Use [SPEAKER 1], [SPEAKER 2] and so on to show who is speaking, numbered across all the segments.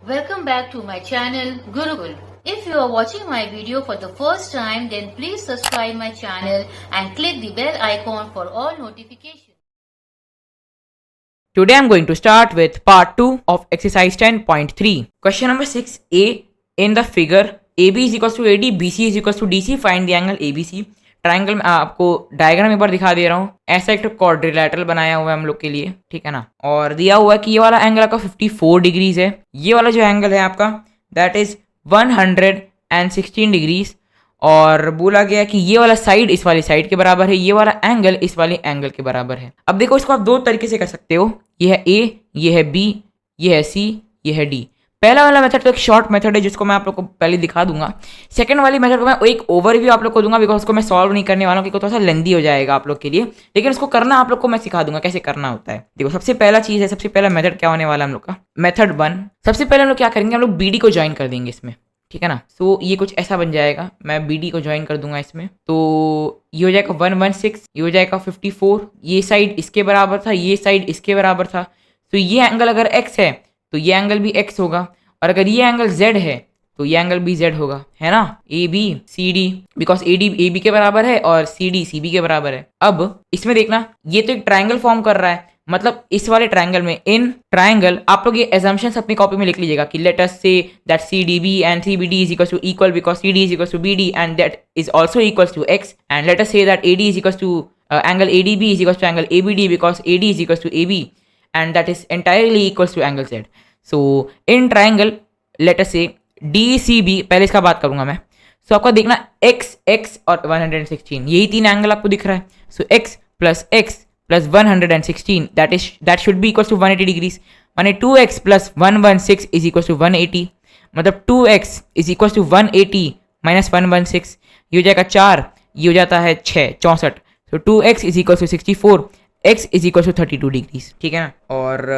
[SPEAKER 1] Welcome back to my channel Gurukul. If you are watching my video for the first time, then please subscribe my channel and click the bell icon for all notifications.
[SPEAKER 2] Today I'm going to start with part 2 of exercise 10.3. Question number 6a. In the figure AB is equals to AD, BC is equals to DC, find the angle ABC. Triangle में आपको diagram एक बार दिखा दे रहा हूँ. ऐसा एक quadrilateral बनाया हुआ है हम लोग के लिए, ठीक है ना. और दिया हुआ है कि ये वाला एंगल आपका 54 डिग्रीज है. ये वाला जो एंगल है आपका दैट इज 116 डिग्रीज. और बोला गया कि ये वाला साइड इस वाली साइड के बराबर है, ये वाला एंगल इस वाले एंगल के बराबर है. अब देखो इसको आप दो तरीके से कर सकते हो. ये है ए, ये है बी, ये है सी, ये है डी. पहला वाला मेथड तो एक शॉर्ट मेथड है जिसको मैं आप लोग को पहले दिखा दूंगा. सेकंड वाली मेथड को मैं एक ओवरव्यू आप लोग को दूंगा बिकॉज उसको मैं सॉल्व नहीं करने वाला हूँ क्योंकि थोड़ा सा लेंदी हो जाएगा आप लोग के लिए. लेकिन उसको करना आप लोग को मैं सिखा दूंगा कैसे करना होता है. देखो सबसे पहला चीज़ है, सबसे पहला मेथड क्या होने वाला है हम लोग का. मेथड 1. सबसे पहले हम लोग क्या करेंगे, हम लोग बी डी को ज्वाइन कर देंगे इसमें, ठीक है ना. सो ये कुछ ऐसा बन जाएगा. मैं बी डी को ज्वाइन कर दूंगा इसमें. तो ये हो जाएगा 116, ये हो जाएगा 54. ये साइड इसके बराबर था, ये साइड इसके बराबर था. तो ये एंगल अगर x है तो ये एंगल भी x होगा. और अगर ये एंगल z है तो ये एंगल भी z होगा, है ना. A B C D, because A D A B के बराबर है और सी डी सी बी के बराबर है. अब इसमें देखना ये तो एक ट्राइंगल फॉर्म कर रहा है. मतलब इस वाले ट्राइंगल में, इन ट्राइंगल आप लोग ये एजम्पशंस अपनी कॉपी में लिख लीजिएगा कि let us say that C D B and C B D is equal to equal because C D is equal to B D and that is also equal to X. And let us say that A D is equal to angle ADB is equals to angle ABD because AD is equals to AB and that is entirely equals to angle Z. So in triangle let us say DCB, पहले इसका बात करूंगा मैं. So आपका देखना x और 116 यही तीन एंगल आपको दिख रहा है. So x plus 116 that should be equals to 180 degrees. माने 2x plus 116 is equals to 180. मतलब 2x is equals to 180 minus 116. ये हो जाएगा 4, ये हो जाता है 6, 64. तो 2x is equal to 64, x is equal to 32 degrees, ठीक है ना. और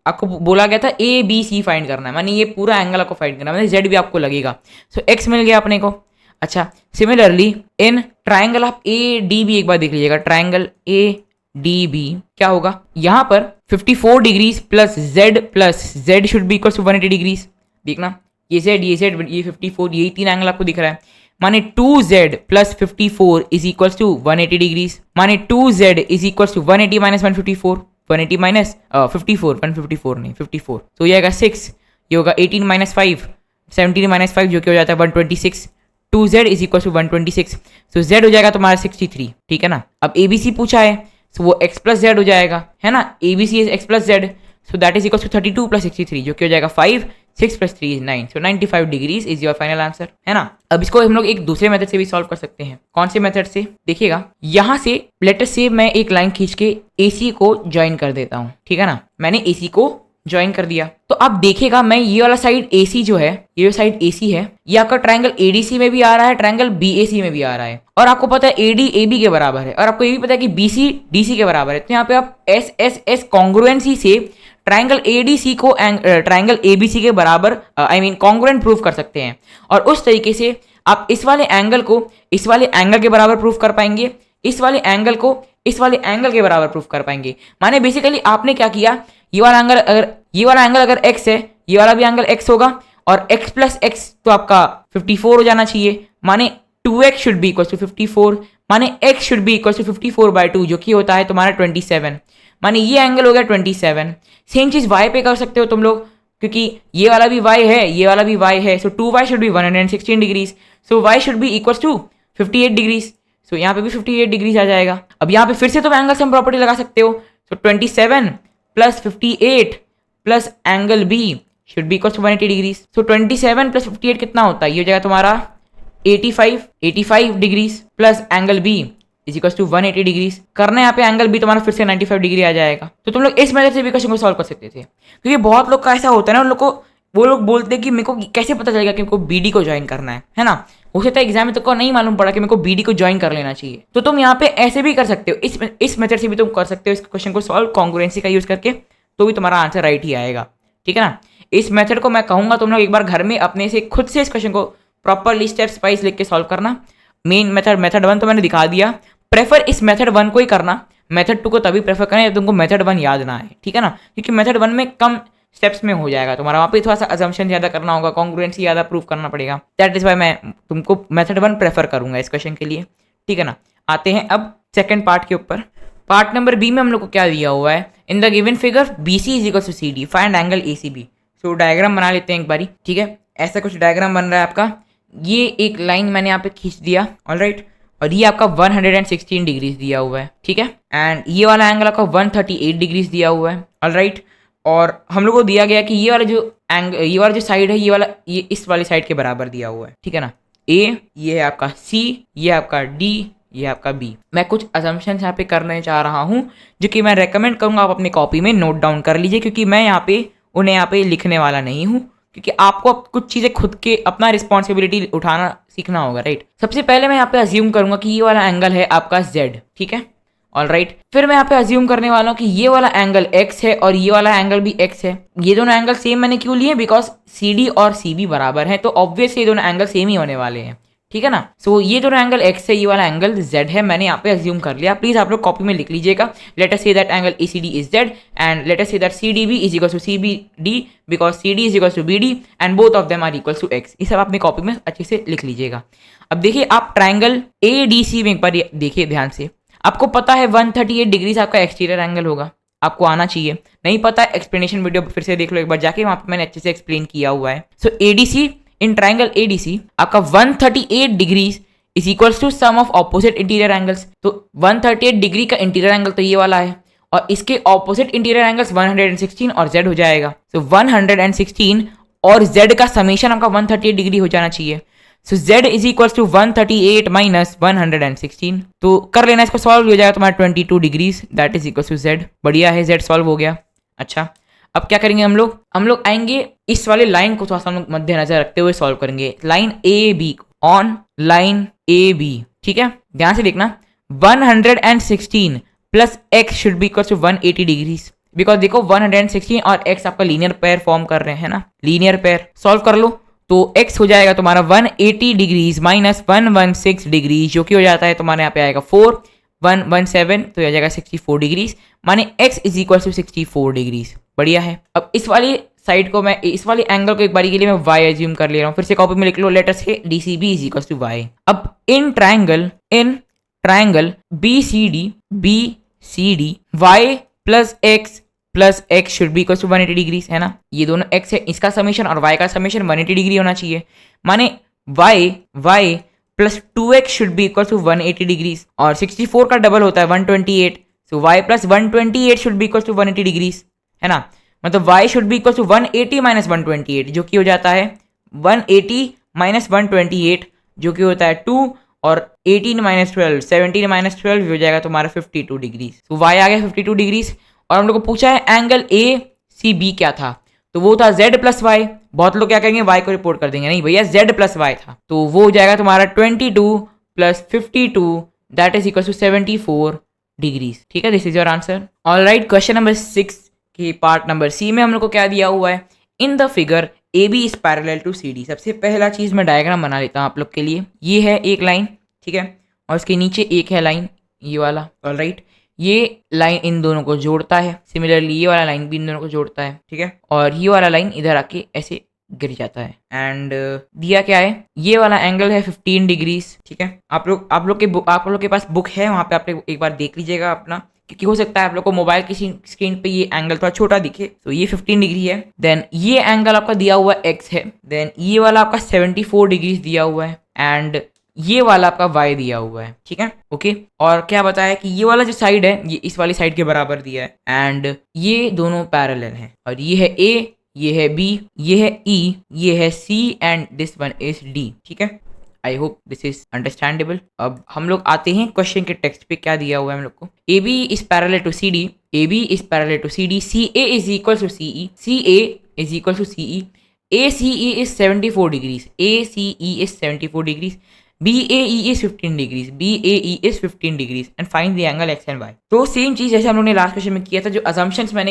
[SPEAKER 2] आपको बोला गया था ए बी सी फाइंड करना है, मानी ये पूरा एंगल आपको फाइंड करना है, मतलब z भी आपको लगेगा. सो x मिल गया अपने को. अच्छा, सिमिलरली इन ट्राइंगल आप ए डी बी एक बार देख लीजिएगा. ट्राइंगल ए डी बी क्या होगा, यहाँ पर 54 degrees plus z should be equal to 180 degrees. देखना ये z ये 54, यही तीन एंगल आपको दिख रहा है. माने 2z plus 54 is equals to 180 degrees. माने 2z is equals to 180 minus 154, 180 minus 54, 154 नहीं 54. तो ये आएगा 6, ये होगा 18 माइनस 5, 17 माइनस 5 जो कि हो जाता है 126. 2z is equal to 126. So z हो जाएगा तुम्हारा 63, ठीक है ना. अब ABC पूछा है सो वो x प्लस z हो जाएगा, है ना. ABC is x plus z, so that is equal to 32 plus 63 जो कि हो जाएगा 5, 6 plus 3 is 9. So 95 degrees is your final answer, है ना. अब इसको हम लोग एक दूसरे मेथड से भी सॉल्व कर सकते हैं. कौन से मेथड से, देखिएगा. यहाँ से लेटर से मैं एक लाइन खींच के AC को ज्वाइन कर देता हूँ, ठीक है ना. मैंने AC को ज्वाइन कर दिया. तो अब देखिएगा मैं ये वाला साइड AC जो है, ये जो साइड AC है, ये आपका ट्राइंगल ADC में भी आ रहा है, ट्राइंगल BAC में भी आ रहा है. और आपको पता है AD AB के बराबर है, और आपको ये भी पता है कि BC DC के बराबर है. तो यहाँ पे आप SSS कॉन्ग्रुएंसी से ट्राइंगल ADC को ट्राइंगल ABC के बराबर कॉन्ग्रुएंट प्रूफ कर सकते हैं. और उस तरीके से आप इस वाले एंगल को इस वाले एंगल के बराबर प्रूफ कर पाएंगे, इस वाले एंगल को इस वाले एंगल के बराबर प्रूफ कर पाएंगे. माने बेसिकली आपने क्या किया, ये वाला एंगल अगर x है, ये वाला भी एंगल x होगा, और x प्लस x तो आपका 54 हो जाना चाहिए. माने 2x should be equal to 54, माने x should be equal to 54/2 जो कि होता है तुम्हारा 27. माने ये एंगल हो गया 27. सेम चीज y पे कर सकते हो तुम लोग, क्योंकि ये वाला भी y है, ये वाला भी y है. So 2y should be 116 degrees. So y should be equal to 58 degrees. So यहाँ पे भी 58 डिग्रीज आ जाएगा. अब यहाँ पे फिर से तुम एंगल सम प्रॉपर्टी लगा सकते हो. So 27 plus 58 plus angle B should be equal to 180 degrees. So 27 plus 58 कितना होता है, ये हो जाएगा तुम्हारा 85 degrees plus angle B is equal to 180 degrees. करना है यहाँ पे एंगल B तुम्हारा फिर से 95 डिग्री आ जाएगा. तो तुम लोग इस मेथड से भी क्वेश्चन को सॉल्व कर सकते थे. क्योंकि बहुत लोग का ऐसा होता है ना, उन लोग को वो लोग बोलते हैं कि मेरे को कैसे पता चलेगा कि मेरे को BD को ज्वाइन करना है ना. हो सकता है एग्जाम में तुमको नहीं मालूम पड़ा कि मेरे को BD को ज्वाइन कर लेना चाहिए. तो तुम यहाँ पे ऐसे भी कर सकते हो, इस मेथड से भी तुम कर सकते हो इस क्वेश्चन को सॉल्व कॉन्ग्रुएंसी का यूज करके, तो भी तुम्हारा आंसर राइट ही आएगा, ठीक है ना. इस मेथड को मैं कहूँगा तुम लोग एक बार घर में अपने से खुद से इस क्वेश्चन को प्रॉपरली स्टेप्स वाइज लिख के सॉल्व करना. मेन मेथड 1 तो मैंने दिखा दिया. प्रेफर इस मेथड 1 को ही करना. मेथड 2 को तभी प्रेफर करें जब तुमको मेथड 1 याद ना आए, ठीक है ना. क्योंकि मेथड 1 में कम स्टेप्स में हो जाएगा तुम्हारा। वहाँ पे थोड़ा सा अजम्पशन ज़्यादा करना होगा, कॉन्ग्रुएंसी ज़्यादा प्रूव करना पड़ेगा। दैट इज़ वाई मैं तुमको मेथड 1 प्रेफर करूंगा इस क्वेश्चन के लिए, ठीक है ना। आते हैं अब सेकंड पार्ट के ऊपर। पार्ट नंबर बी में हम लोग को क्या दिया हुआ है, in the given figure B C is equal to C D, find angle A C B. So diagram बना लेते हैं एक बारी, ठीक है। ऐसा कुछ डायग्राम बन रहा है आपका, ये एक लाइन मैंने यहाँ पे खींच दिया, ऑलराइट, और ये आपका 116 डिग्रीज दिया हुआ है, ठीक है। एंड ये वाला एंगल आपका 138 डिग्रीज दिया हुआ है, ऑलराइट। और हम लोग को दिया गया कि ये वाला जो ये वाला जो साइड है, ये इस वाली साइड के बराबर दिया हुआ है, ठीक है ना। ए, ये है आपका सी, ये आपका डी, ये आपका बी। मैं कुछ असम्पशंस यहाँ पे करने चाह रहा हूँ जो कि मैं रेकमेंड करूँगा आप अपनी कॉपी में नोट डाउन कर लीजिए, क्योंकि मैं यहाँ पे उन्हें यहाँ पे लिखने वाला नहीं हूँ, क्योंकि आपको अब कुछ चीज़ें खुद के अपना रिस्पॉन्सिबिलिटी उठाना सीखना होगा, राइट। सबसे पहले मैं यहाँ पे अज्यूम करूँगा कि ये वाला एंगल है आपका Z, ठीक है, ऑलराइट। फिर मैं यहाँ पे अज्यूम करने वाला हूँ कि ये वाला एंगल X है और ये वाला एंगल भी X है। ये दोनों एंगल सेम मैंने क्यों लिए, बिकॉज CD और CB बराबर है, तो ऑब्वियसली ये दोनों एंगल सेम ही होने वाले हैं, ठीक है ना। सो ये दोनों एंगल X है, ये वाला एंगल Z है, मैंने यहाँ पे अज्यूम कर लिया। प्लीज आप लोग कॉपी में लिख लीजिएगा, let us say that angle ACD is Z and let us say that CDB is equal to CBD because CD is equal to BD and both of them are equal to X। ये सब अपनी copy में अच्छे से लिख लीजिएगा। अब देखिए आप ट्राइंगल ADC में एक बार देखिए ध्यान से, आपको पता है 138 डिग्रीज आपका एक्सटीरियर एंगल होगा, आपको आना चाहिए। नहीं पता एक्सप्लेनेशन वीडियो फिर से देख लो एक बार जाके, वहां पे मैंने अच्छे से एक्सप्लेन किया हुआ है। So ADC in triangle ADC आपका 138 degrees is equals to sum of opposite interior angles. तो 138 डिग्री का इंटीरियर एंगल तो ये वाला है, और इसके ऑपोजिट इंटीरियर एंगल्स 116 और Z हो जाएगा। सो 116 और Z का समेशन आपका 138 डिग्री हो जाना चाहिए। So Z is equals to 138 minus 116। तो कर लेना, इसको सॉल्व हो जाएगा तुम्हारा 22 degrees, that is equals to Z। बढ़िया है, Z सॉल्व हो गया। अच्छा, अब क्या करेंगे हम लोग आएंगे इस वाले लाइन को थोड़ा सा हम लोग मद्देनजर रखते हुए सॉल्व करेंगे, line AB on line AB, ठीक है। ध्यान से देखना, 116 plus x should be equal to 180 degrees, because देखो 116 और x आपका लीनियर पेयर फॉर्म कर रहे हैं ना, लीनियर पेयर। सॉल्व कर लो तो x हो जाएगा तुम्हारा 180 डिग्रीज माइनस 116 डिग्रीज, जो कि हो जाता है तुम्हारे यहाँ पे आएगा 4, 117 तो आ जाएगा 64 डिग्रीज, माने x is equal to 64 degrees. बढ़िया है। अब इस वाली साइड को मैं, इस वाले एंगल को एक बारी के लिए मैं y एज्यूम कर ले रहा हूँ, फिर से कॉपी में लिख लो, लेटर से DCB is equal to y। अब in triangle BCD y plus x should be equal to 180 degrees, है ना। ये दोनों x है, इसका समेशन और y का समेशन 180 डिग्री होना चाहिए, माने y plus 2x should be equal to 180 degrees, और 64 का डबल होता है 128, so y plus 128 should be equal to 180 degrees, है ना। मतलब y should be equal to 180 minus 128, जो कि हो जाता है 180 माइनस 128, जो कि होता है 2, और 18 माइनस 12, 17 माइनस 12 हो जाएगा तुम्हारा 52 डिग्रीज। तो y आ गया 52 डिग्रीज। और हम लोग को पूछा है एंगल ACB क्या था, तो वो था Z प्लस वाई। बहुत लोग क्या करेंगे, y को रिपोर्ट कर देंगे, नहीं भैया Z प्लस वाई था, तो वो हो जाएगा तुम्हारा 22 plus 52 that is equal to 74 degrees, ठीक है। This is your answer. Alright, question number 6 के पार्ट नंबर C में हम लोग को क्या दिया हुआ है, in the figure AB is parallel to CD। सबसे पहला चीज मैं डायग्राम बना लेता हूँ आप लोग के लिए। ये है एक लाइन, ठीक है, और उसके नीचे एक है लाइन, ये वाला, ऑलराइट। ये लाइन इन दोनों को जोड़ता है, सिमिलरली ये वाला लाइन भी इन दोनों को जोड़ता है, ठीक है। और ये वाला लाइन इधर आके ऐसे गिर जाता है, एंड दिया क्या है, ये वाला एंगल है 15 डिग्रीज, ठीक है। आप लोग के पास बुक है, वहां पे आप एक बार देख लीजिएगा अपना, क्योंकि हो सकता है आप लोग को मोबाइल की स्क्रीन पे ये एंगल थोड़ा छोटा दिखे। तो ये 15 डिग्री है, देन ये एंगल आपका दिया हुआ x है, देन ये वाला आपका 74 डिग्री दिया हुआ है, एंड ये वाला आपका y दिया हुआ है, ठीक है, ओके। और क्या बताया कि ये वाला जो साइड है ये इस वाली साइड के बराबर दिया है, एंड ये दोनों पैरेलल हैं, और ये है A, ये है B, ये है E, ये है C and this one is D, ठीक है। I hope this is understandable. अब हम लोग आते हैं क्वेश्चन के टेक्स्ट पे, क्या दिया हुआ है हम लोग को, AB is parallel to CD, AB is parallel to CD, CA is equal to CE, CA is equal to CE, ACE is 74 degrees, ACE is 74 degrees, BAE is 15 degrees, BAE is 15 degrees and find the angle x and y। तो same चीज जैसे हम लोगों ने last question में किया था, जो असम्पशंस मैं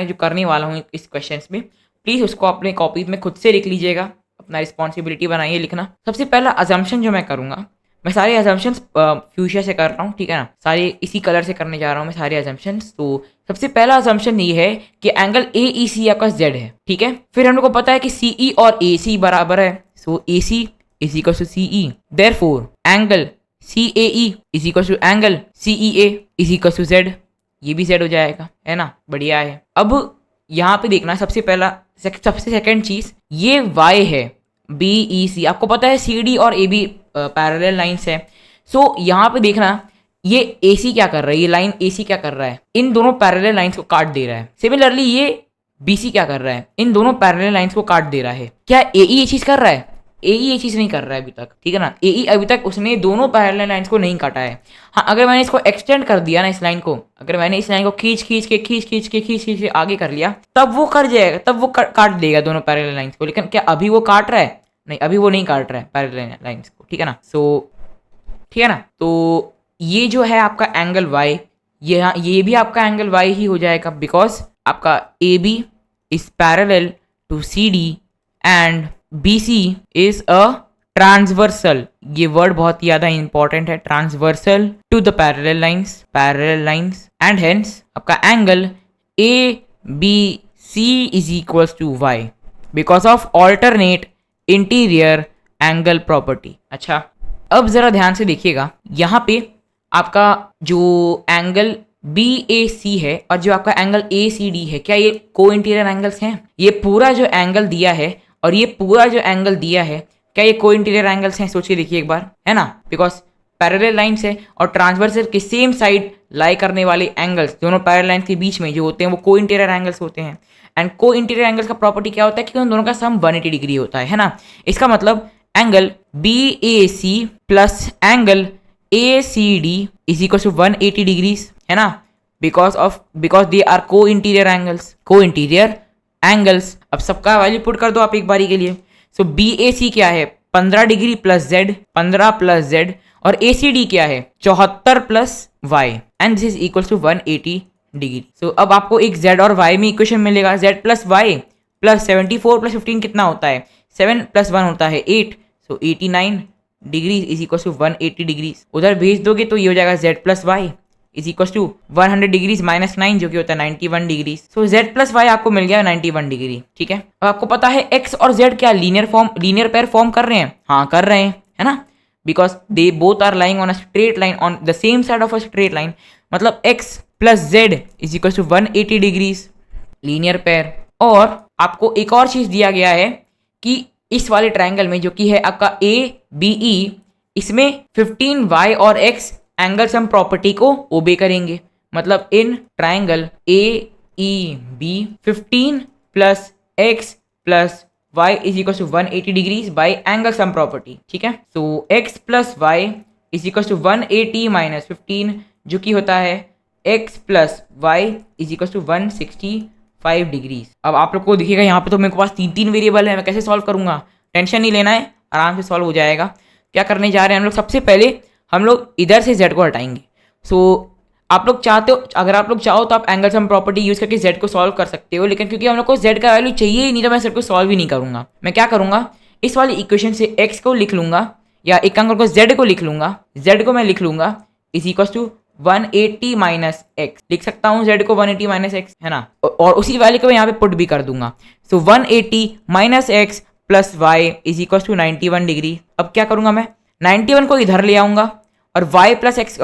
[SPEAKER 2] जो करने वाला हूँ इस क्वेश्चंस में, प्लीज उसको अपने कॉपी में खुद से लिख लीजिएगा, अपना रिस्पॉन्सिबिलिटी बनाइए लिखना। सबसे पहला असम्पशन जो मैं करूंगा, मैं सारे assumptions फ्यूशिया से कर रहा हूँ, ठीक है ना, सारे इसी कलर से करने जा रहा हूँ मैं सारे assumptions। तो सबसे पहला assumption ये है कि एंगल AEC आपका Z है, ठीक है। फिर हम लोग को पता है कि CE और AC बराबर है, so AC is equal to CE, therefore angle CAE is equal to angle CEA is equal to Z, ये भी Z हो जाएगा, है ना, बढ़िया है। अब यहाँ पे देखना सबसे पहला सबसे सेकंड चीज, ये Y है BEC, आपको पता है CD और AB पैरेलल लाइंस है। सो यहाँ पे देखना ये AC क्या कर रहा है, ये लाइन AC क्या कर रहा है, इन दोनों पैरेलल लाइंस को काट दे रहा है। सिमिलरली ये BC क्या कर रहा है, इन दोनों पैरेलल लाइंस को काट दे रहा है। क्या AE ये चीज कर रहा है? AE ये चीज नहीं कर रहा है अभी तक, ठीक है ना। AE अभी तक उसने दोनों पैरेलल लाइंस को नहीं काटा है। हाँ, अगर मैंने इसको एक्सटेंड कर दिया ना, इस लाइन को, अगर मैंने इस लाइन को खींच के आगे कर लिया, तब वो कर जाएगा, तब वो काट देगा दोनों पैरेलल लाइंस को। लेकिन क्या अभी वो काट रहा है? नहीं, अभी वो नहीं काट रहा है पैरेलल लाइंस को, ठीक है ना। सो ठीक है ना, तो ये जो है आपका एंगल Y, ये भी आपका एंगल Y ही हो जाएगा, बिकॉज आपका AB is parallel to CD and BC is a transversal. ये वर्ड बहुत ज़्यादा इंपॉर्टेंट है, transversal to the parallel lines and hence आपका angle ABC is equals to Y because of alternate interior angle property. अच्छा, अब जरा ध्यान से देखिएगा, यहाँ पे आपका जो एंगल BAC है और जो आपका एंगल ACD है, क्या ये को इंटीरियर एंगल्स हैं? ये पूरा जो एंगल दिया है और ये पूरा जो एंगल दिया है, क्या ये को इंटीरियर एंगल्स हैं? सोचिए देखिए एक बार, है ना, बिकॉज पैरेलल लाइंस है और ट्रांसवर्सल के सेम साइड लाई करने वाले एंगल्स दोनों पैरेलल लाइंस के बीच में जो होते हैं वो को इंटीरियर एंगल्स होते हैं। एंड को इंटीरियर एंगल्स का प्रॉपर्टी क्या होता है कि उन दोनों का सम 180 डिग्री होता है ना। इसका मतलब angle BAC plus angle ACD is equal to 180 degrees, है ना, because they are co interior angles. अब सबका वैल्यू पुट कर दो आप एक बारी के लिए। सो BAC क्या है, 15 degree plus Z, 15 plus Z, और ACD क्या है, 74 plus Y, and this is equal to 180 degree. So अब आपको एक Z और Y में इक्वेशन मिलेगा, Z plus Y plus 74 plus 15 कितना होता है, 7 प्लस 1 होता है 8, so 89 degree is equal to 180 degree. उधर भेज दोगे तो ये हो जाएगा Z plus Y is equal to 100 degrees minus 9 जो कि होता है 91 degree. So Z plus Y आपको मिल गया 91 डिग्री, ठीक है। अब आपको पता है X और Z क्या लीनियर पेयर फॉर्म कर रहे हैं? हाँ, कर रहे हैं, है ना, because they both are lying on a straight line on the same side of a straight line. मतलब X plus Z is equal to 180 degrees, linear pair. और आपको एक और चीज दिया गया है कि इस वाले ट्राइंगल में जो कि है आपका ABE, इसमें 15Y और X एंगल सम प्रॉपर्टी को ओबे करेंगे। मतलब in triangle AEB 15 plus X plus Y is equal to 180 degrees by angle sum property, ठीक है। So X plus Y is equal to 180 minus 15 जो कि होता है X plus Y is equal to 165 degrees. अब आप लोग को दिखेगा यहाँ पे तो मेरे पास तीन वेरिएबल है, मैं कैसे सॉल्व करूंगा? टेंशन नहीं लेना है, आराम से सॉल्व हो जाएगा। क्या करने जा रहे हैं हम लोग, सबसे पहले हम लोग इधर से Z को हटाएंगे। सो आप लोग चाहते हो, अगर आप लोग चाहो तो आप एंगल सम प्रॉपर्टी यूज करके Z को सॉल्व कर सकते हो, लेकिन क्योंकि हम लोग को Z का वैल्यू चाहिए ही नहीं तो मैं Z को सॉल्व ही नहीं करूंगा। मैं क्या करूंगा, इस वाली इक्वेशन से X को लिख लूंगा या एक काम को Z को लिख लूंगा, Z को मैं लिख लूंगा is equal to 180 minus X, लिख सकता हूँ Z को 180 माइनस एक्स, है ना, और उसी वैल्यू को मैं यहाँ पे पुट भी कर दूंगा। So 180 minus X plus Y is equal to 91 degree. अब क्या करूंगा मैं, 91 को इधर ले आऊंगा और y plus X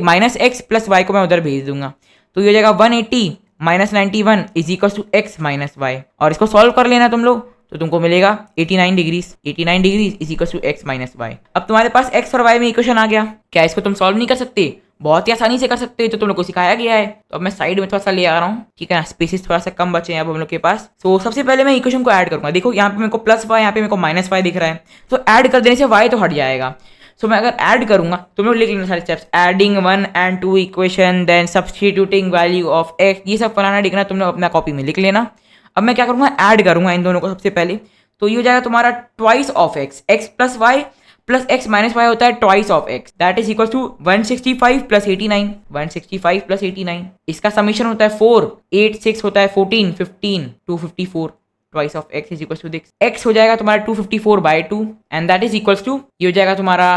[SPEAKER 2] minus X plus Y को मैं उधर भेज दूंगा, तो ये हो जाएगा 180 minus 91 is equal to X minus Y. और इसको सॉल्व कर लेना तुम लोग तो तुमको मिलेगा 89 degrees is equal to X minus Y. अब तुम्हारे पास एक्स और वाई में इक्वेशन आ गया। क्या इसको तुम सॉल्व नहीं कर सकते? बहुत ही आसानी से कर सकते हो, तो तुम लोग को सिखाया गया है। तो अब मैं साइड में थोड़ा सा ले आ रहा हूँ, ठीक है ना, स्पेसेस थोड़ा सा कम बचे हैं अब हम लोग के पास। तो सबसे पहले मैं इक्वेशन को ऐड करूंगा। देखो यहाँ पे मेरे को प्लस वाई, यहाँ पे मेरे को माइनस वाई दिख रहा है, तो ऐड कर देने से वाई तो हट जाएगा। सो मैं अगर ऐड करूंगा, तुम लोग लिख लेना सारे steps, adding 1 and 2 equation, then substituting value of X, ये सब फलाना लिखना तुम लोग अपना कॉपी में लिख लेना। अब मैं क्या करूंगा, ऐड करूंगा इन दोनों को सबसे पहले, तो ये हो जाएगा तुम्हारा twice of X, X plus Y plus X minus Y होता है twice of X, that is equal to 165 plus 89, 165 plus 89। इसका समीशन होता है 4, 8 6 होता है 14, 15 254, twice of x is equal to this. x हो जाएगा तुम्हारा 254 by 2 and that is equal to, ये हो जाएगा तुम्हारा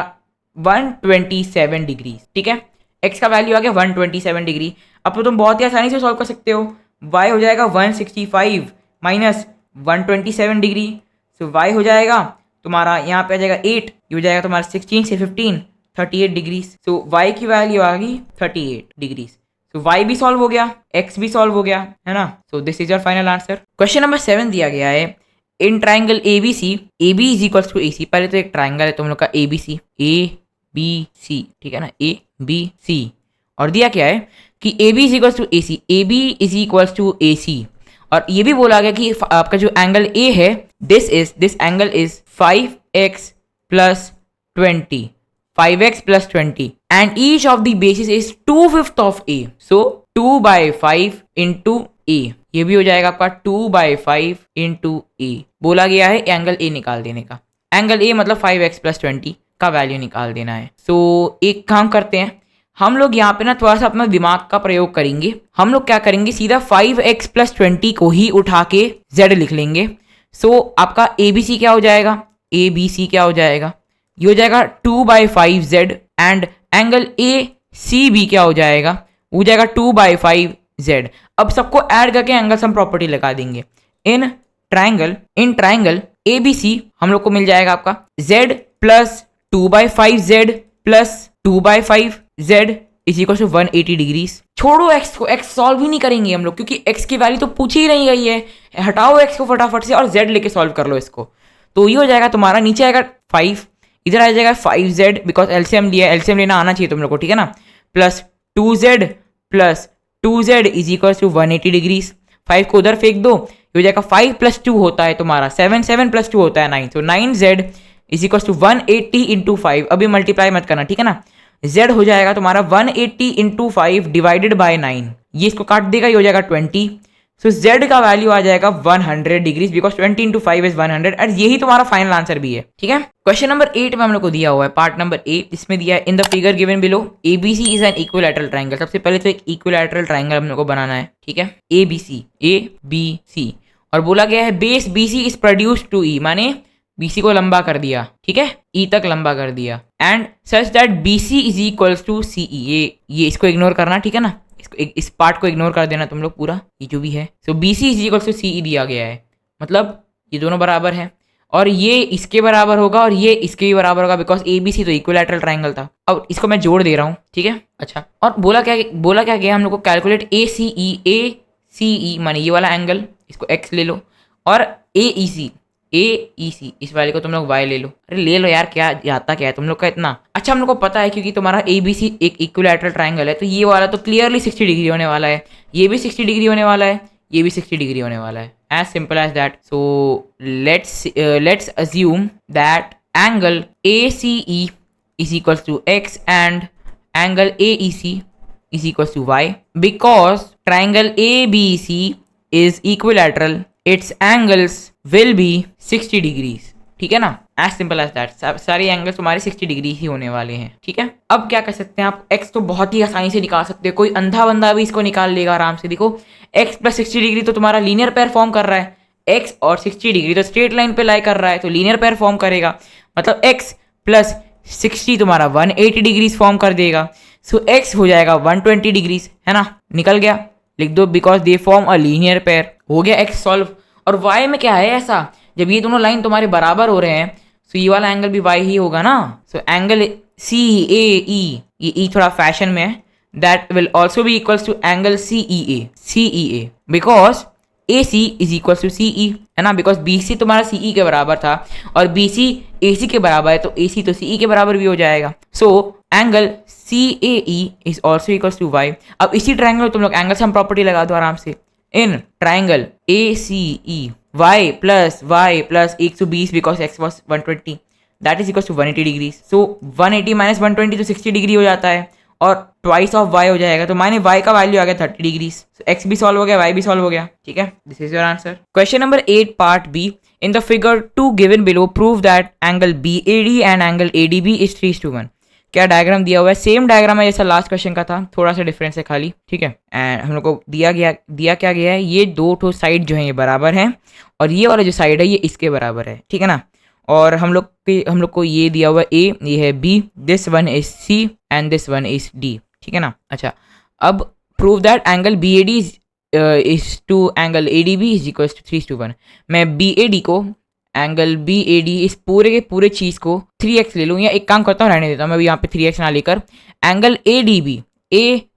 [SPEAKER 2] 127 डिग्री, ठीक है। x का वैल्यू आ गया 127 डिग्री। अब तो तुम बहुत ही आसानी से सॉल्व कर सकते हो। y हो जाएगा 165 माइनस 127 डिग्री, सो y हो जाएगा तुम्हारा, यहाँ पे आ जाएगा 8, ये हो जाएगा तुम्हारा 16 से 15 38 डिग्री। सो y की वैल्यू आ गई 38 डिग्री। सो y भी सॉल्व हो गया, x भी सॉल्व हो गया, है ना। So this is your final answer. Question number 7 दिया गया है, in triangle ABC, AB is equal to AC। पहले तो एक ट्राइंगल है तुम लोग का ABC, ABC, ठीक है ना, ABC, और दिया क्या है कि AB is equal to AC, AB is equal to AC, और ये भी बोला गया कि आपका जो एंगल A है, this angle is 5x plus 20, 5x plus 20, and each of the bases is 2/5 of A. So 2/5 into A, ये भी हो जाएगा आपका 2/5 into A। बोला गया है एंगल A निकाल देने का। एंगल A मतलब 5x plus 20 का वैल्यू निकाल देना है। सो एक काम करते हैं हम लोग यहाँ पे ना, थोड़ा सा अपना दिमाग का प्रयोग करेंगे। हम लोग क्या करेंगे, सीधा 5x plus 20 को ही उठा के Z लिख लेंगे। सो आपका ABC क्या हो जाएगा, ABC क्या हो जाएगा, ये हो जाएगा 2/5z, एंड एंगल ACB क्या हो जाएगा, वो जाएगा 2/5z। अब सबको ऐड करके एंगल सम प्रॉपर्टी लगा देंगे। इन ट्राइंगल ABC हम लोग को मिल जाएगा आपका z plus 2/5z plus 2/5z is equal to 180 degree. छोड़ो x को, x सॉल्व ही नहीं करेंगे हम लोग, क्योंकि x की वैल्यू तो पूछी ही नहीं गई है। हटाओ x को फटाफट से और z लेके सॉल्व कर लो इसको। तो ये हो जाएगा तुम्हारा, नीचे आएगा 5, इधर आ जाएगा 5z, बिकॉज एलसीएम लिया, एलसीएम लेना आना चाहिए तुम लोग को, ठीक है ना, plus 2z is equal to 180 degree. 5 को उधर फेंक दो, ये हो जाएगा 5 प्लस 2 होता है तुम्हारा 7, 7 प्लस 2 होता है 9, तो 9z is equal to 180 into 5। अभी मल्टीप्लाई मत करना, ठीक है ना। z हो जाएगा तुम्हारा 180 इंटू 5 डिवाइडेड बाय 9, ये इसको काट देगा, ये हो जाएगा 20। सो z का वैल्यू आ जाएगा 100 डिग्री, बिकॉज 20 इंटू 5 इज 100, और यही तुम्हारा फाइनल आंसर भी है, ठीक है। क्वेश्चन नंबर 8 में हम लोग को दिया हुआ है पार्ट नंबर A, इसमें दिया है in the figure given below ABC is an equilateral triangle. सबसे पहले तो एक इक्विलैटरल ट्राइंगल हम लोग को बनाना है, ठीक है, ABC, और बोला गया है base BC is produced to E, माने BC को लंबा कर दिया, ठीक है, E तक लंबा कर दिया, and such that BC is equals to CE। ये इसको इग्नोर करना, ठीक है ना, इस पार्ट को इग्नोर कर देना तुम लोग पूरा, ये जो भी है। So BC is equal to CE दिया गया है, मतलब ये दोनों बराबर हैं, और ये इसके बराबर होगा और ये इसके भी बराबर होगा, बिकॉज ABC तो इक्विलैटरल ट्राइंगल था। अब इसको मैं जोड़ दे रहा हूँ, ठीक है। अच्छा, और बोला क्या गया हम लोग को, कैलकुलेट ACE माने ये वाला एंगल, इसको x ले लो, और AEC इस वाले को तुम लोग y ले लो। अरे ले लो यार, क्या आता क्या है तुम लोग का इतना। अच्छा, हम लोग को पता है क्योंकि तुम्हारा ABC एक इक्विलैटरल ट्राइंगल है, तो ये वाला तो क्लियरली 60 डिग्री होने वाला है, ये भी 60 डिग्री होने वाला है, ये भी 60 डिग्री होने वाला है, as simple as that. So let's assume that angle ACE is equal to x and angle AEC is equal to y, because triangle ABC is equilateral, it's angles will be 60 degrees, ठीक है ना, as simple as that. सारे angles तुम्हारे 60 degree ही होने वाले हैं, ठीक है। अब क्या कर सकते हैं आप, x तो बहुत ही आसानी से निकाल सकते हो, कोई अंधा बंदा भी इसको निकाल लेगा आराम से। देखो x प्लस 60 डिग्री तो तुम्हारा लीनियर पेयर फॉर्म कर रहा है, x और 60 डिग्री तो स्ट्रेट लाइन पे लाई कर रहा है, तो लीनियर पेयर फॉर्म करेगा, मतलब x प्लस 60 तुम्हारा 180 डिग्रीज फॉर्म कर देगा। सो x हो जाएगा 120 डिग्रीज, है ना, निकल गया, लिख दो, because they form a linear pair. हो गया x सॉल्व। और y में क्या है ऐसा, जब ये दोनों लाइन तुम्हारे बराबर हो रहे हैं, सो ये वाला एंगल भी y ही होगा ना। सो एंगल CAE, ये E थोड़ा फैशन में है, that will also be equals to angle CEA, because AC is equal to CE, है ना, बिकॉज BC तुम्हारा CE के बराबर था और BC AC के बराबर है, तो AC तो CE के बराबर भी हो जाएगा। So angle CAE is also equal to y। अब इसी ट्राइंगल तुम लोग एंगल सम प्रॉपर्टी लगा दो आराम से। In triangle ACE y plus 120 because x was 120, that is equal to 180 degree. So 180 minus 120 तो 60 डिग्री हो जाता है, और ट्वाइस ऑफ y हो जाएगा, तो माने y का वैल्यू आ गया 30 डिग्री। x भी सॉल्व हो गया, y भी सॉल्व हो गया, ठीक है। This is your answer. Question number 8 part B, in the figure 2 given below prove that angle BAD and angle ADB is 3:1। क्या डायग्राम दिया हुआ है, सेम डायग्राम है जैसा लास्ट क्वेश्चन का था, थोड़ा सा डिफरेंस है खाली, ठीक है। एंड हम लोग को दिया क्या गया है, ये दो ठो साइड जो है ये बराबर हैं, और ये वाला जो साइड है ये इसके बराबर है, ठीक है ना। और हम लोग को ये दिया हुआ ए, ये है B, this one is C and this one is D, ठीक है ना। अच्छा, अब prove that angle B A D is to angle A D B is equal to 3:1। मैं बी ए डी को, एंगल बी ए डी इस पूरे के पूरे चीज़ को 3x ले लूँ, या एक काम करता हूँ, रहने देता हूँ मैं अभी यहाँ पे 3x ना लेकर, एंगल ए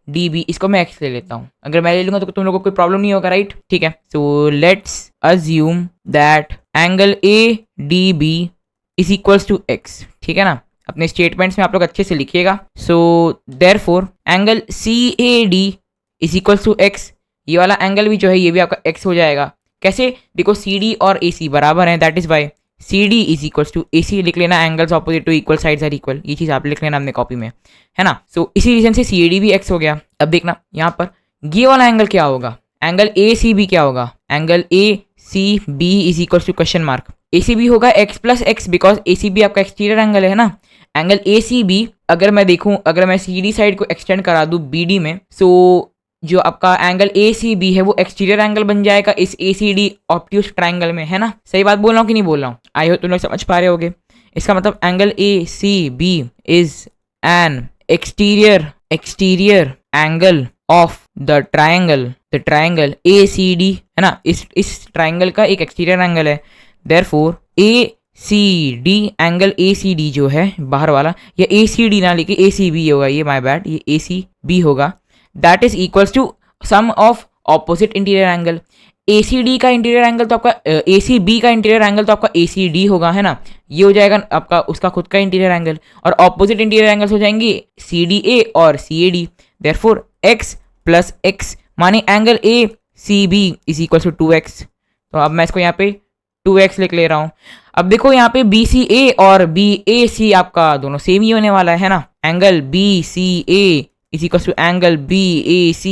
[SPEAKER 2] डी बी इसको मैं x ले लेता हूँ। अगर मैं ले लूँगा तो तुम लोगों को कोई प्रॉब्लम नहीं होगा, राइट? ठीक है, so let's assume that angle A D B is equals to x, ठीक है ना। अपने स्टेटमेंट्स में आप लोग अच्छे से लिखिएगा। So therefore angle C A D is equals to x, ये वाला एंगल भी जो है ये भी आपका x हो जाएगा। कैसे? देखो सी डी और ए सी बराबर हैं, that is why C D is equals to A C. लिख लेना, angles opposite to equal sides are equal, ये चीज़ आप लिख लेना अपने कॉपी में, है ना। सो इसी रीजन से सी ए डी भी एक्स हो गया। अब देखना यहाँ पर ये वाला एंगल क्या होगा, एंगल ए सी बी क्या होगा, angle A C B is equals to question mark, A C B होगा X plus X, because A C B आपका एक्सटीरियर एंगल है ना। एंगल ए सी बी अगर मैं देखूँ, अगर मैं सी डी साइड को एक्सटेंड करा दूँ बी डी में, सो जो आपका एंगल ए सी बी है वो एक्सटीरियर एंगल बन जाएगा इस ए सी डी ऑब्ट्यूज ट्राइंगल में, है ना। सही बात बोल रहा हूँ कि नहीं बोल रहा हूँ? आई होप तुम लोग समझ पा रहे होगे। इसका मतलब angle A C B is an exterior angle of the triangle A C D, है ना। इस ट्राइंगल का एक एक्सटीरियर एंगल है। Therefore A C D, angle A C D जो है बाहर वाला, या ए सी डी ना लेके ए सी बी होगा, ये माय बैड, ये ए सी बी होगा, that is equals to sum of opposite interior angle. A C D का इंटीरियर एंगल तो आपका ए सी बी का इंटीरियर एंगल तो आपका ए सी डी होगा, है ना। ये हो जाएगा आपका उसका खुद का इंटीरियर एंगल, और ऑपोजिट इंटीरियर एंगल्स हो जाएंगे सी डी ए और C A D. Therefore X plus X माने angle A C B is equal to 2x। तो अब मैं इसको यहाँ पे 2x लिख ले रहा हूँ। अब देखो यहाँ पे बी सी ए और बी ए सी आपका दोनों सेम ही होने वाला है ना। Angle B C A is equals to angle BAC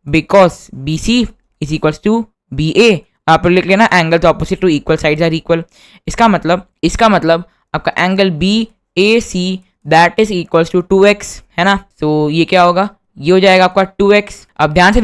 [SPEAKER 2] because BC is equals to BA। आप लिख लेना एंगल तो opposite to equal sides are equal. इसका मतलब आपका angle BAC that is equals to 2x, है ना। तो ये क्या होगा, ये हो जाएगा आपका 2x। अब ध्यान से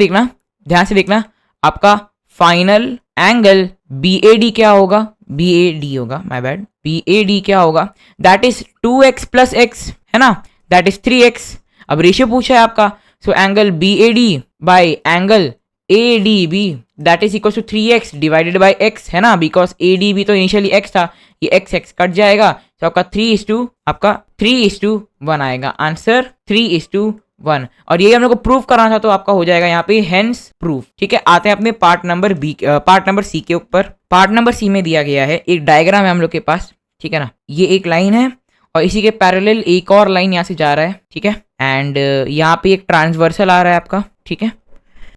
[SPEAKER 2] देखना आपका फाइनल एंगल BAD क्या होगा, BAD होगा, माय बैड, BAD क्या होगा, that is 2x plus x, है ना, दैट इज 3x। अब रेशियो पूछा है आपका, so angle B A D by angle A D B that is equal to 3x divided by x, है ना, बिकॉज ए डी बी तो initially x था, ये x कट जाएगा, तो आपका 3:1 आएगा। आंसर 3:1। और ये हम लोग को प्रूफ कराना था, तो आपका हो जाएगा यहाँ पे हेंस प्रूफ। ठीक है, आते हैं अपने पार्ट नंबर सी के ऊपर। पार्ट नंबर सी में दिया गया है एक डायग्राम है हम लोग के पास, ठीक है ना। ये एक लाइन है और इसी के पैरेलल एक और लाइन यहाँ से जा रहा है, ठीक है। एंड यहाँ पे एक ट्रांसवर्सल आ रहा है आपका, ठीक है।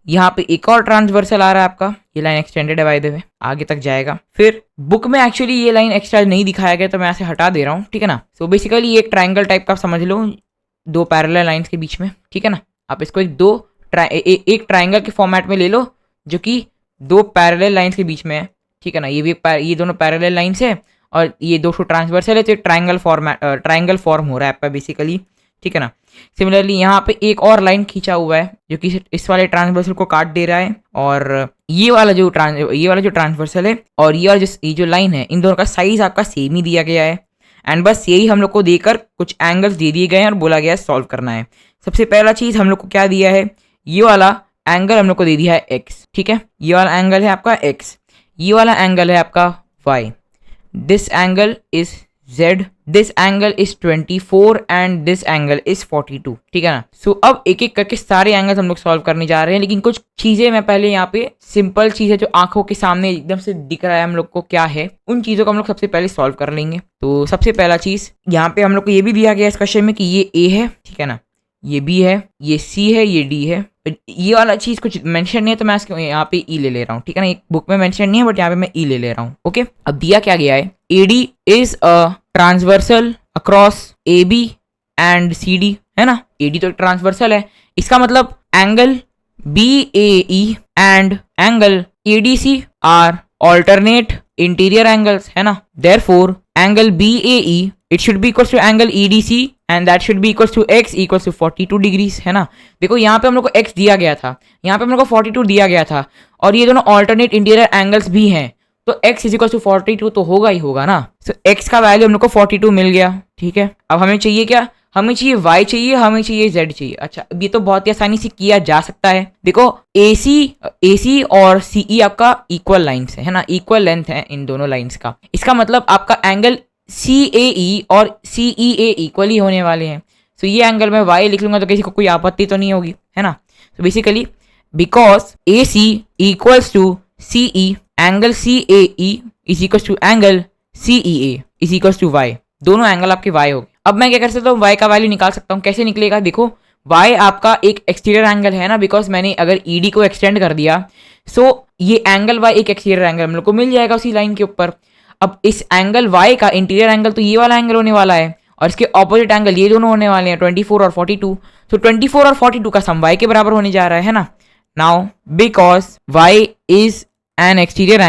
[SPEAKER 2] यहाँ पे एक और ट्रांसवर्सल आ रहा है आपका, ये लाइन एक्सटेंडेड है बाय द वे, आगे तक जाएगा। फिर बुक में एक्चुअली ये लाइन एक्स्ट्रा नहीं दिखाया गया, तो मैं यहाँ से हटा दे रहा हूँ, ठीक है ना। सो बेसिकली ये एक ट्राइंगल टाइप का समझ लो, दो पैरेलल लाइन्स के बीच में, ठीक है ना। आप इसको एक ट्राइंगल के फॉर्मेट में ले लो, जो कि दो पैरेलल लाइन्स के बीच में है, ठीक है ना। ये दोनों पैरेलल लाइन्स है और ये 200 ट्रांसवर्सल है, तो एक ट्राइंगल फॉर्म हो रहा है आपका बेसिकली, ठीक है ना। सिमिलरली यहाँ पे एक और लाइन खींचा हुआ है जो कि इस वाले ट्रांसवर्सल को काट दे रहा है, और ये वाला जो ट्रांसवर्सल है और ये जो लाइन है, इन दोनों का साइज आपका सेम ही दिया गया है। एंड बस यही हम लोग को देकर कुछ एंगल्स दे दिए गए हैं और बोला गया है सॉल्व करना है। सबसे पहला चीज हम लोग को क्या दिया है, ये वाला एंगल हम लोग को दे दिया है x, ठीक है। ये वाला एंगल है आपका x, ये वाला एंगल है आपका y, this angle is z, this angle is 24 and this angle is 42, ठीक है ना। सो अब एक एक करके सारे एंगल्स हम लोग सॉल्व करने जा रहे हैं, लेकिन कुछ चीजें मैं पहले यहाँ पे सिंपल चीजें जो आंखों के सामने एकदम से दिख रहा है हम लोग को क्या है, उन चीजों को हम लोग सबसे पहले सॉल्व कर लेंगे। तो सबसे पहला चीज यहाँ पे हम लोग को ये भी दिया गया इस क्वेश्चन में कि ये a है, ठीक है ना, ये b है, ये c है, ये d है। ये वाला चीज कुछ मेंशन नहीं है, तो मैं इसको यहाँ पे ई ले रहा हूँ, ठीक है ना। एक बुक में मेंशन नहीं है, बट यहाँ पे मैं ई ले रहा हूँ, ओके। अब दिया क्या गया है, AD is a transversal across AB and CD, है ना। AD तो ट्रांसवर्सल है, इसका मतलब angle BAE and angle ADC are alternate interior angles, है ना। Therefore angle BAE it should be equals to angle EDC and that should be equals to x equals to 42 degrees, है ना। देखो यहाँ पे हम लोग को x दिया गया था, यहाँ पे हम लोग को 42 दिया गया था, और ये दोनों ऑल्टरनेट इंटीरियर एंगल्स भी हैं, तो x इज इक्वल टू 42 तो होगा ही होगा ना। तो x का वैल्यू हम लोग को 42 मिल गया, ठीक है। अब हमें चाहिए क्या, हमें चाहिए y चाहिए, हमें चाहिए z चाहिए। अच्छा, अब ये तो बहुत ही आसानी से किया जा सकता है। देखो AC और CE आपका इक्वल लाइंस है ना, इक्वल लेंथ है इन दोनों लाइंस का। इसका मतलब आपका एंगल CAE और CEA इक्वल ही होने वाले हैं। तो ये एंगल में y लिख लूंगा तो किसी को कोई आपत्ति तो नहीं होगी, है ना। तो basically because AC equals to CE, angle CAE is equals to angle CEA is equals to y, दोनों एंगल आपके y हो गए। अब मैं क्या कर सकता हूँ, y का वैल्यू निकाल सकता हूँ। कैसे निकलेगा, देखो y आपका एक एक्सटीरियर एंगल है ना, बिकॉज मैंने अगर ED को एक्सटेंड कर दिया सो ये एंगल y एक एक्सटीरियर एंगल हम लोग को मिल जाएगा उसी लाइन के ऊपर। अब इस एंगल y का इंटीरियर एंगल तो ये वाला एंगल होने वाला है और इसके ऑपोजिट एंगल ये दोनों होने वाले हैं 24 और 42। तो 24 और 42 का सम y के बराबर होने जा रहा है ना। Now because y is an exterior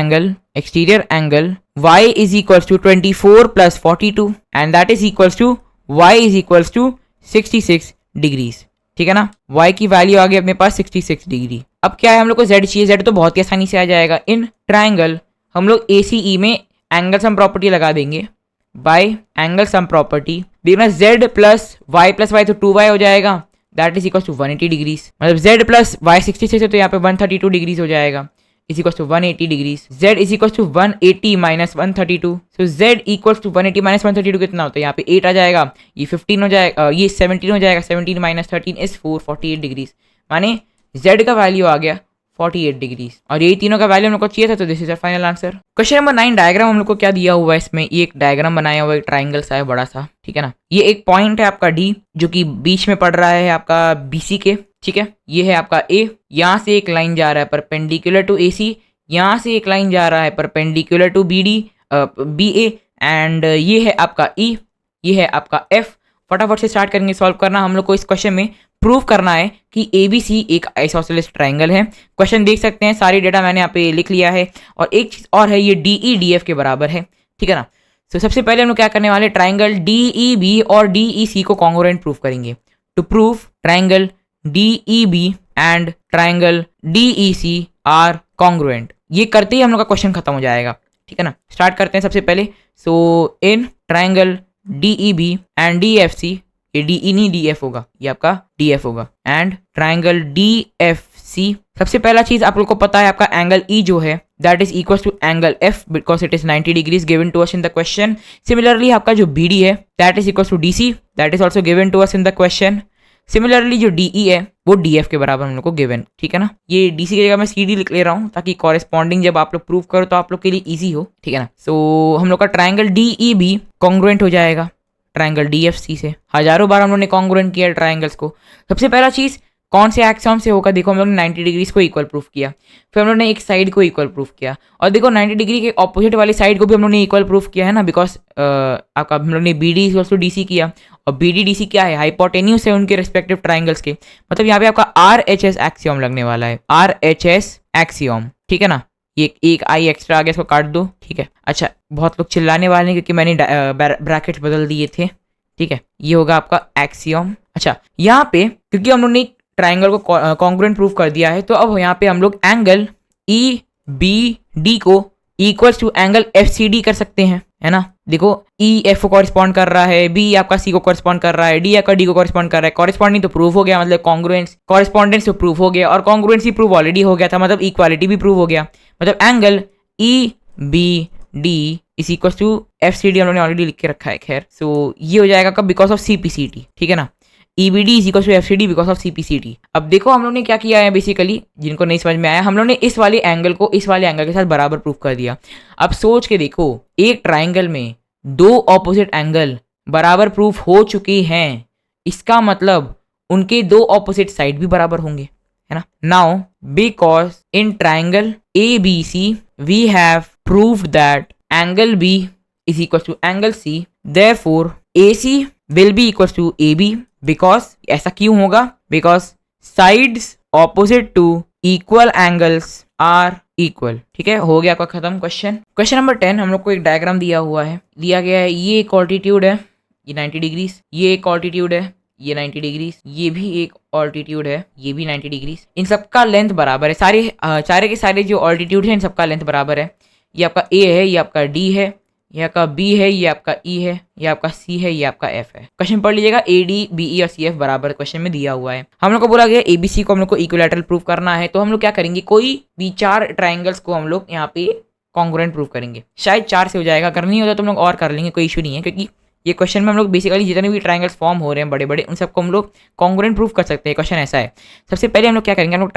[SPEAKER 2] angle y is equals to 24 plus 42 and that is equals to y is equals to 66 degrees, ठीक है ना। y की वैल्यू आ गई अपने पास 66 डिग्री। अब क्या है, हम लोग को z चाहिए। z तो बहुत ही आसानी से आ जाएगा। इन ट्राइंगल हम लोग ACE में एंगल सम प्रॉपर्टी लगा देंगे बाय एंगल सम प्रॉपर्टी। देखना z प्लस y तो 2y हो जाएगा, that is equal to 180 degrees. मतलब z प्लस y 66 है तो यहाँ पे 132 डिग्रीज हो जाएगा, is equals to 180 degrees. Z is equals to 180 minus 132. So Z equals to 180 minus 132 कितना होता है, यहाँ पे 8 आ जाएगा, ये 15 हो जाएगा, ये 17 हो जाएगा, 17 minus 13 is 48 डिग्रीज। माने Z का वैल्यू आ गया 48 डिग्रीज और यही तीनों का वैल्यू हम लोग को चाहिए था। तो this is a final answer. Question number 9 diagram हम लोग को क्या दिया हुआ है, इसमें ये एक डायग्राम बनाया हुआ है, ट्राइंगल सा है बड़ा सा, ठीक है ना। ये एक पॉइंट है आपका D जो कि बीच में पड़ रहा है आपका BC के, ठीक है। ये है आपका A, यहाँ से एक लाइन जा रहा है परपेंडिकुलर टू AC, यहाँ से एक लाइन जा रहा है परपेंडिकुलर टू BA एंड ये है आपका E, ये है आपका F। फटाफट से स्टार्ट करेंगे सॉल्व करना। हम लोग को इस क्वेश्चन में प्रूव करना है कि ABC एक आइसोसेलेस ट्राइंगल है। क्वेश्चन देख सकते हैं, सारी डेटा मैंने यहाँ पे लिख लिया है। और एक चीज़ और है, ये DE DF के बराबर है, ठीक है ना। तो सबसे पहले हम लोग क्या करने वाले, ट्राइंगल DEB और DEC को कॉन्ग्रुएंट प्रूव करेंगे। To prove triangle DEB and triangle DEC are congruent, ये करते ही हम लोग का क्वेश्चन खत्म हो जाएगा, ठीक है ना। स्टार्ट करते हैं सबसे पहले। So in triangle DEB and DFC, ये DE नहीं DF होगा, ये आपका DF होगा। एंड ट्राइंगल DFC, सबसे पहला चीज आप लोग को पता है आपका एंगल E जो है that is equal to angle F because it is 90 degrees given to us in the question. Similarly आपका जो BD है that is equal to DC, that is also given to us in the question. Similarly जो DE है वो DF के बराबर हम लोग को गिवन, ठीक है ना। ये DC की जगह मैं CD लिख ले रहा हूँ ताकि कॉरेस्पॉन्डिंग जब आप लोग प्रूव करो तो आप लोग के लिए इजी हो, ठीक है ना। सो हम लोग का ट्राइंगल DEB कॉन्ग्रुएंट हो जाएगा ट्राइंगल DFC से। हजारों बार हम लोग ने कॉन्ग्रुएंट किया ट्राइंगल्स को। सबसे पहला चीज कौन से एक्सियम से होगा, देखो हम लोग ने 90 डिग्रीज को इक्वल प्रूफ किया, फिर हम लोग ने एक साइड को इक्वल प्रूफ किया और देखो 90 डिग्री के ऑपोजिट वाली साइड को भी हम लोग ने इक्वल प्रूफ किया है ना, बिकॉज आपका हम लोग ने BD इक्वल टू DC किया और BD DC क्या है, हाइपोटेन्यूस है उनके रिस्पेक्टिव ट्राइंगल्स के। मतलब यहाँ पे आपका RHS एक्सियम लगने वाला है, RHS एक्सियम, ठीक है ना। ये एक आई एक्स्ट्रा आ गया, इसको काट दो, ठीक है। अच्छा, बहुत लोग चिल्लाने वाले हैं क्योंकि मैंने ब्रैकेट बदल दिए थे, ठीक है। ये होगा आपका एक्सियम। अच्छा, यहाँ पे क्योंकि हम लोग ने ट्राइंगल को कॉन्ग्रुएंट प्रूफ कर दिया है तो अब यहाँ पे हम लोग एंगल EBD को इक्वल्स टू एंगल FCD कर सकते हैं, है ना। देखो E F को कॉरेस्पॉन्ड कर रहा है, B आपका C को कॉरेस्पॉन्ड कर रहा है, D आपका D को कॉरेस्पॉन्ड कर रहा है। कॉरेस्पॉन्डिंग तो प्रूव हो गया, मतलब कॉन्ग्रुएंस कॉरेस्पॉन्डेंस तो प्रूव हो गया और कॉन्ग्रुएंसी प्रूव ऑलरेडी हो गया था, मतलब इक्वालिटी भी प्रूव हो गया। मतलब angle EBD is equal to FCD हम लोगों ने ऑलरेडी लिख के रखा है, खैर। सो ये हो जाएगा कब, बिकॉज ऑफ CPCT, ठीक है ना। EBD is equal to FCD because of CPCT। अब देखो हम लोग ने क्या किया है, बेसिकली जिनको नहीं समझ में आया, हम लोग ने इस वाले एंगल को इस वाले एंगल के साथ बराबर प्रूफ कर दिया। अब सोच के देखो, एक ट्राइंगल में दो ऑपोजिट एंगल बराबर प्रूफ हो चुके हैं, इसका मतलब उनके दो ऑपोजिट साइड भी बराबर होंगे, है ना। Now because in triangle ABC we have proved that angle B is equal to angle C, therefore AC will be equal to AB। Because ऐसा क्यों होगा, because sides opposite to equal angles are equal, ठीक है। हो गया आपका खत्म question. Question number 10 हम लोग को एक डायग्राम दिया हुआ है, दिया गया है ये एक ऑल्टीट्यूड है, ये 90 डिग्रीज, ये एक ऑल्टीट्यूड है, ये 90 डिग्रीज, ये भी एक ऑल्टीट्यूड है, ये भी 90 डिग्रीज। इन सबका लेंथ बराबर है, सारे के सारे जो ऑल्टीट्यूड है इन सबका लेंथ बराबर है। ये आपका ए है, ये आपका डी है, ये आपका बी है, ये आपका ई है, ये आपका सी है, ये आपका एफ है। क्वेश्चन पढ़ लीजिएगा, ए डी बी ई और सी एफ बराबर क्वेश्चन में दिया हुआ है। हम लोग को बोला गया एबीसी को हम लोग को इक्विलैटरल प्रूव करना है, तो हम लोग क्या करेंगे, कोई भी 4 ट्राइंगल्स को हम लोग यहाँ पे कॉन्ग्रुएंट प्रूव करेंगे। शायद 4 से हो जाएगा, अगर नहीं होता तो हम लोग और कर लेंगे, कोई इशू नहीं है, क्योंकि ये क्वेश्चन में हम लोग बेसिकली जितने भी ट्राइंगल्स फॉर्म हो रहे हैं बड़े बड़े, उन सबको हम लोग कॉन्ग्रुएंट प्रूव कर सकते हैं। क्वेश्चन ऐसा है, सबसे पहले हम लोग क्या करेंगे, हम लोग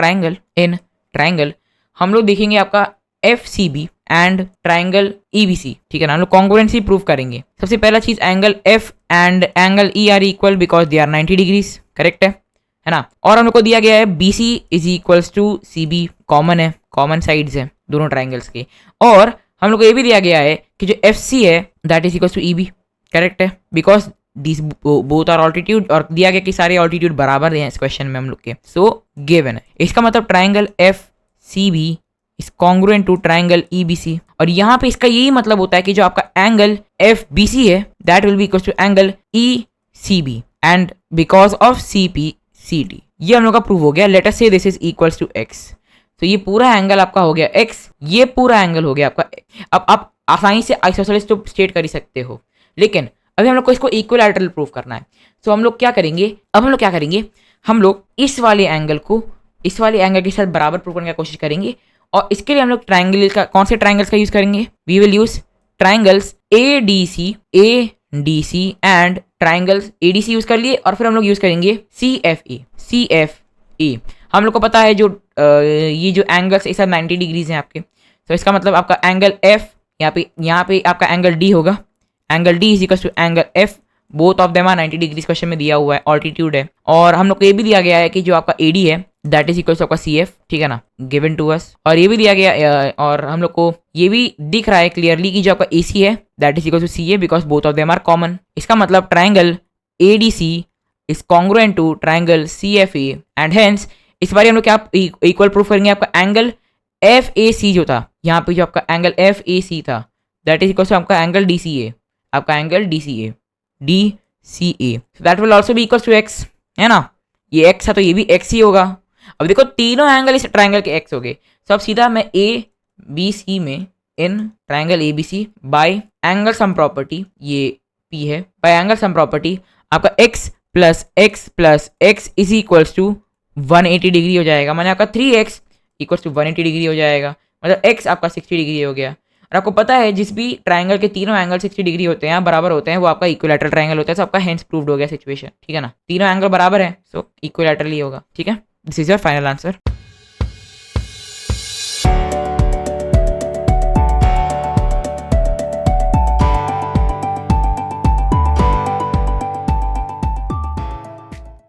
[SPEAKER 2] ट्राइंगल हम लोग देखेंगे आपका F C B and triangle E B C, ठीक है ना। हम लोग कॉन्ग्रुएंसी प्रूव करेंगे। सबसे पहला चीज, angle F and angle E are equal because they are 90 degrees, correct है ना। और हम लोग को दिया गया है B C is equals to C B, common है, कॉमन साइड्स है दोनों ट्राइंगल्स के। और हम लोग को ये भी दिया गया है कि जो एफ सी है that is equals to E B, correct है, because this both are altitude, और दिया गया कि सारे ऑल्टीट्यूड बराबर हैं इस क्वेश्चन में हम लोग के, सो गिवन है। इसका मतलब triangle F C B is congruent to triangle E B C, और यहाँ पे इसका यही मतलब होता है कि जो आपका एंगल एफ बी सी है that will be equal to angle E C B and because of C P C D. ये हम लोग का प्रूव हो गया। Let us say this is equals to x, तो ये पूरा एंगल आपका हो गया एक्स, ये पूरा एंगल हो गया आपका। अब आप आसानी से आइसोसेलेस तो स्टेट कर ही सकते हो, लेकिन अभी हम लोग को इसको इक्विलैटरल प्रूव करना है। तो हम लोग क्या करेंगे, हम लोग इस वाले एंगल को इस वाले एंगल के साथ बराबर प्रूव करने की कोशिश करेंगे, और इसके लिए हम लोग ट्राइंगल का कौन से ट्राइंगल्स का यूज करेंगे, we will use triangles A D C and triangles A D C use कर लिए, और फिर हम लोग यूज करेंगे सी एफ ए। हम लोग को पता है जो ये जो एंगल्स एक साथ 90 डिग्रीज हैं आपके, तो इसका मतलब आपका एंगल एफ यहाँ पे आपका एंगल डी होगा, angle D is equal to angle F, both of them are 90 degrees question में दिया हुआ है, ऑल्टीट्यूड है। और हम लोग को ये भी दिया गया है कि जो आपका ए डी है दैट इज इक्वल टू आपका सी एफ, ठीक है ना, गिवन टू अस। और ये भी दिया गया, और हम लोग को ये भी दिख रहा है क्लियरली कि जो आपका ए सी है that is equal to C A because both of them are common. इसका मतलब triangle A D C is congruent to triangle C F A, and hence इस बार हम लोग क्या इक्वल प्रूफ करेंगे, आपका एंगल एफ ए सी जो था यहाँ पे, जो आपका एंगल एफ ए सी था दैट इज इक्वल टू आपका एंगल डी सी ए, आपका angle D C A that will also be equal to x, है ना। ये एक्स है तो ये भी एक्स ही होगा। अब देखो तीनों एंगल इस ट्राइंगल के एक्स हो गए, तो अब सीधा मैं ए बी सी में in triangle A B C by angle sum property, ये पी है, बाय एंगल सम प्रॉपर्टी आपका x plus x is equals to 180 degree हो जाएगा, माने आपका 3x इक्वल्स टू 180 डिग्री हो जाएगा, मतलब x आपका 60 डिग्री हो गया। और आपको पता है जिस भी ट्राइंगल के तीनों एंगल 60 डिग्री होते हैं, बराबर होते हैं, वो आपका इक्विलैटरल ट्राइंगल होता है। तो आपका हेंस प्रूव्ड हो गया सिचुएशन, ठीक है ना, तीनों एंगल बराबर है, सो इक्विलैटरल ही होगा, ठीक है। This is your final answer.